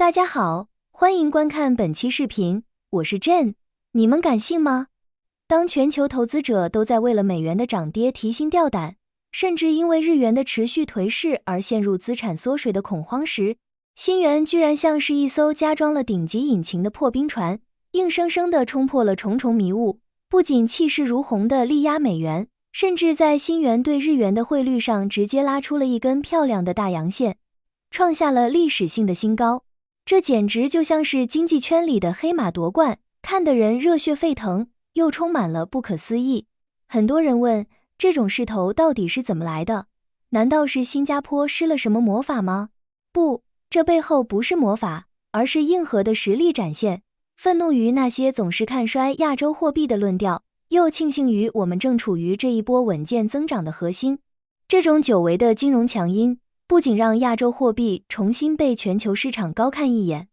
大家好，欢迎观看本期视频，我是 Jen。你们敢信吗？当全球投资者都在为了美元的涨跌提心吊胆，甚至因为日元的持续颓势而陷入资产缩水的恐慌时，新元居然像是一艘加装了顶级引擎的破冰船，硬生生地冲破了重重迷雾，不仅气势如虹地力压美元，甚至在新元对日元的汇率上直接拉出了一根漂亮的大阳线，创下了历史性的新高。这简直就像是经济圈里的黑马夺冠，看得人热血沸腾，又充满了不可思议。很多人问，这种势头到底是怎么来的？难道是新加坡施了什么魔法吗？不，这背后不是魔法，而是硬核的实力展现。愤怒于那些总是看衰亚洲货币的论调，又庆幸于我们正处于这一波稳健增长的核心。这种久违的金融强音，不仅让亚洲货币重新被全球市场高看一眼，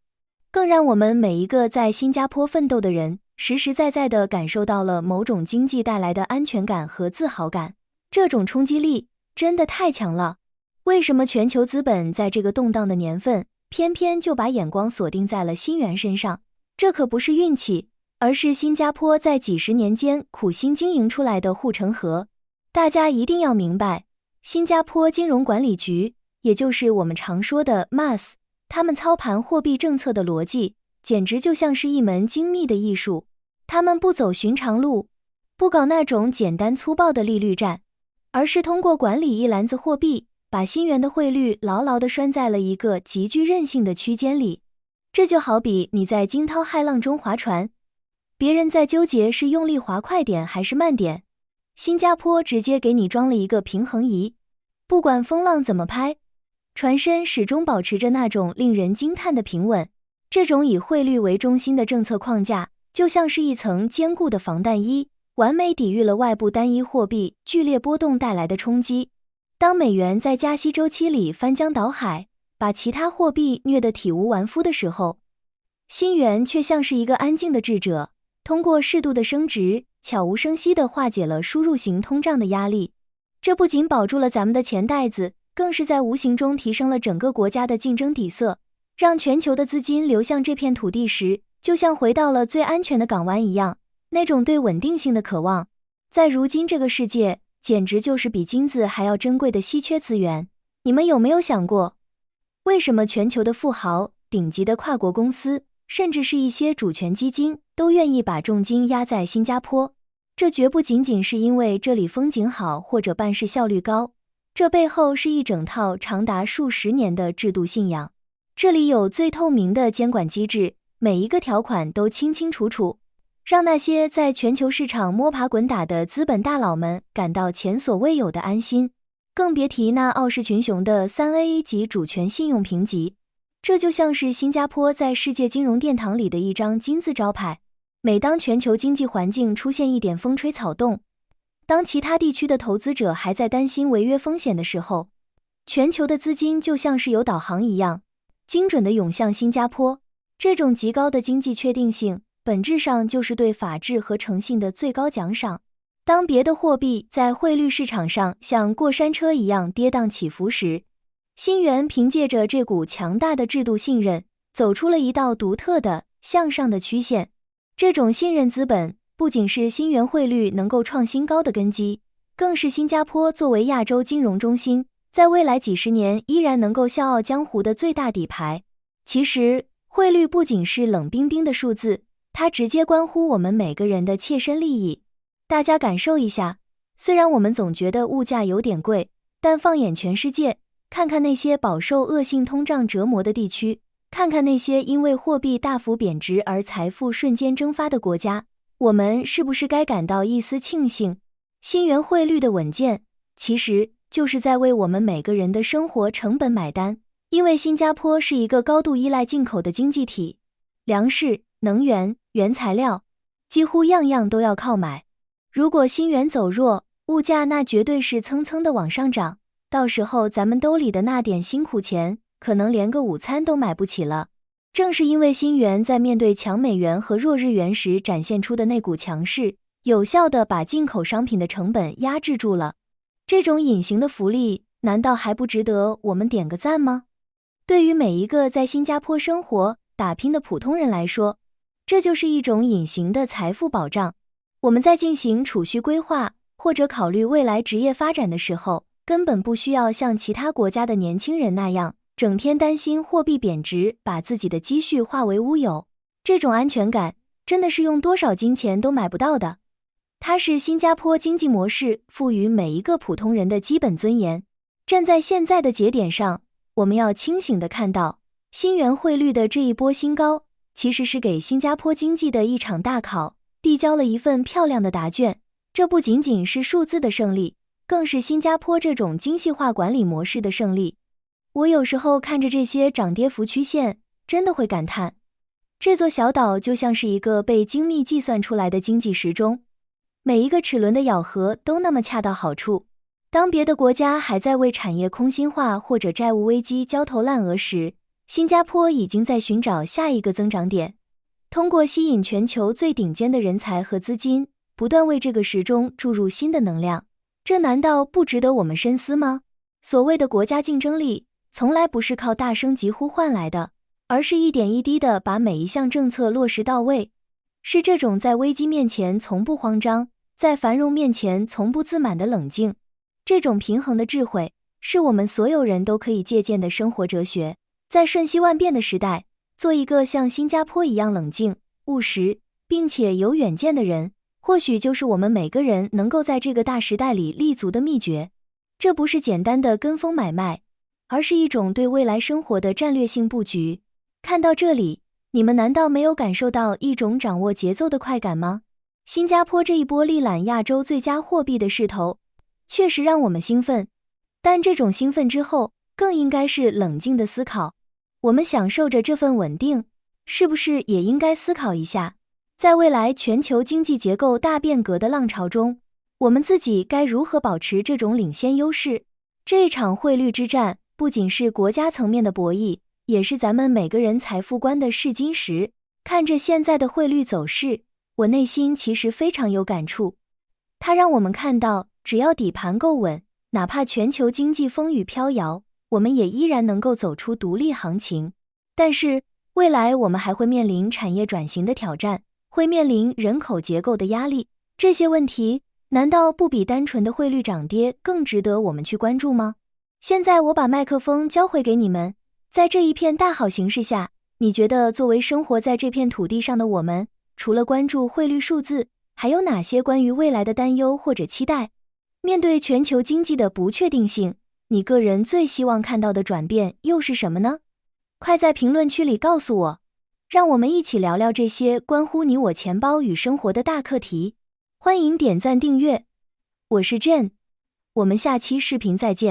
更让我们每一个在新加坡奋斗的人实实在在地感受到了某种经济带来的安全感和自豪感。这种冲击力真的太强了。为什么全球资本在这个动荡的年份，偏偏就把眼光锁定在了新元身上？这可不是运气，而是新加坡在几十年间苦心经营出来的护城河。大家一定要明白，新加坡金融管理局，也就是我们常说的 MAS， 他们操盘货币政策的逻辑，简直就像是一门精密的艺术。他们不走寻常路，不搞那种简单粗暴的利率战，而是通过管理一篮子货币，把新元的汇率牢牢地拴在了一个极具韧性的区间里。这就好比你在惊涛骇浪中划船，别人在纠结是用力划快点还是慢点，新加坡直接给你装了一个平衡仪，不管风浪怎么拍，船身始终保持着那种令人惊叹的平稳。这种以汇率为中心的政策框架，就像是一层坚固的防弹衣，完美抵御了外部单一货币剧烈波动带来的冲击。当美元在加息周期里翻江倒海，把其他货币虐得体无完肤的时候，新元却像是一个安静的智者，通过适度的升值，悄无声息地化解了输入型通胀的压力。这不仅保住了咱们的钱袋子，更是在无形中提升了整个国家的竞争底色，让全球的资金流向这片土地时，就像回到了最安全的港湾一样，那种对稳定性的渴望，在如今这个世界，简直就是比金子还要珍贵的稀缺资源。你们有没有想过，为什么全球的富豪、顶级的跨国公司，甚至是一些主权基金，都愿意把重金压在新加坡？这绝不仅仅是因为这里风景好或者办事效率高，这背后是一整套长达数十年的制度信仰。这里有最透明的监管机制，每一个条款都清清楚楚，让那些在全球市场摸爬滚打的资本大佬们感到前所未有的安心。更别提那傲视群雄的3AA 级主权信用评级，这就像是新加坡在世界金融殿堂里的一张金字招牌。每当全球经济环境出现一点风吹草动，当其他地区的投资者还在担心违约风险的时候，全球的资金就像是有导航一样，精准地涌向新加坡。这种极高的经济确定性，本质上就是对法治和诚信的最高奖赏。当别的货币在汇率市场上像过山车一样跌宕起伏时，新元凭借着这股强大的制度信任，走出了一道独特的向上的曲线。这种信任资本，不仅是新元汇率能够创新高的根基，更是新加坡作为亚洲金融中心，在未来几十年依然能够笑傲江湖的最大底牌。其实，汇率不仅是冷冰冰的数字，它直接关乎我们每个人的切身利益。大家感受一下，虽然我们总觉得物价有点贵，但放眼全世界，看看那些饱受恶性通胀折磨的地区，看看那些因为货币大幅贬值而财富瞬间蒸发的国家，我们是不是该感到一丝庆幸？新元汇率的稳健，其实就是在为我们每个人的生活成本买单。因为新加坡是一个高度依赖进口的经济体，粮食、能源、原材料，几乎样样都要靠买。如果新元走弱，物价那绝对是蹭蹭的往上涨，到时候咱们兜里的那点辛苦钱，可能连个午餐都买不起了。正是因为新元在面对强美元和弱日元时展现出的那股强势，有效地把进口商品的成本压制住了。这种隐形的福利，难道还不值得我们点个赞吗？对于每一个在新加坡生活、打拼的普通人来说，这就是一种隐形的财富保障。我们在进行储蓄规划或者考虑未来职业发展的时候，根本不需要像其他国家的年轻人那样，整天担心货币贬值，把自己的积蓄化为乌有。这种安全感，真的是用多少金钱都买不到的。它是新加坡经济模式赋予每一个普通人的基本尊严。站在现在的节点上，我们要清醒地看到，新元汇率的这一波新高，其实是给新加坡经济的一场大考，递交了一份漂亮的答卷。这不仅仅是数字的胜利，更是新加坡这种精细化管理模式的胜利。我有时候看着这些涨跌幅曲线，真的会感叹，这座小岛就像是一个被精密计算出来的经济时钟，每一个齿轮的咬合都那么恰到好处。当别的国家还在为产业空心化或者债务危机焦头烂额时，新加坡已经在寻找下一个增长点，通过吸引全球最顶尖的人才和资金，不断为这个时钟注入新的能量。这难道不值得我们深思吗？所谓的国家竞争力，从来不是靠大声疾呼换来的，而是一点一滴地把每一项政策落实到位。是这种在危机面前从不慌张，在繁荣面前从不自满的冷静。这种平衡的智慧，是我们所有人都可以借鉴的生活哲学。在瞬息万变的时代，做一个像新加坡一样冷静、务实，并且有远见的人，或许就是我们每个人能够在这个大时代里立足的秘诀。这不是简单的跟风买卖，而是一种对未来生活的战略性布局。看到这里，你们难道没有感受到一种掌握节奏的快感吗？新加坡这一波力揽亚洲最佳货币的势头，确实让我们兴奋，但这种兴奋之后，更应该是冷静的思考。我们享受着这份稳定，是不是也应该思考一下，在未来全球经济结构大变革的浪潮中，我们自己该如何保持这种领先优势？这一场汇率之战，不仅是国家层面的博弈，也是咱们每个人财富观的试金石。看着现在的汇率走势，我内心其实非常有感触。它让我们看到，只要底盘够稳，哪怕全球经济风雨飘摇，我们也依然能够走出独立行情。但是，未来我们还会面临产业转型的挑战，会面临人口结构的压力。这些问题，难道不比单纯的汇率涨跌更值得我们去关注吗？现在我把麦克风交回给你们，在这一片大好形势下，你觉得作为生活在这片土地上的我们，除了关注汇率数字，还有哪些关于未来的担忧或者期待？面对全球经济的不确定性，你个人最希望看到的转变又是什么呢？快在评论区里告诉我，让我们一起聊聊这些关乎你我钱包与生活的大课题。欢迎点赞订阅，我是 Jen， 我们下期视频再见。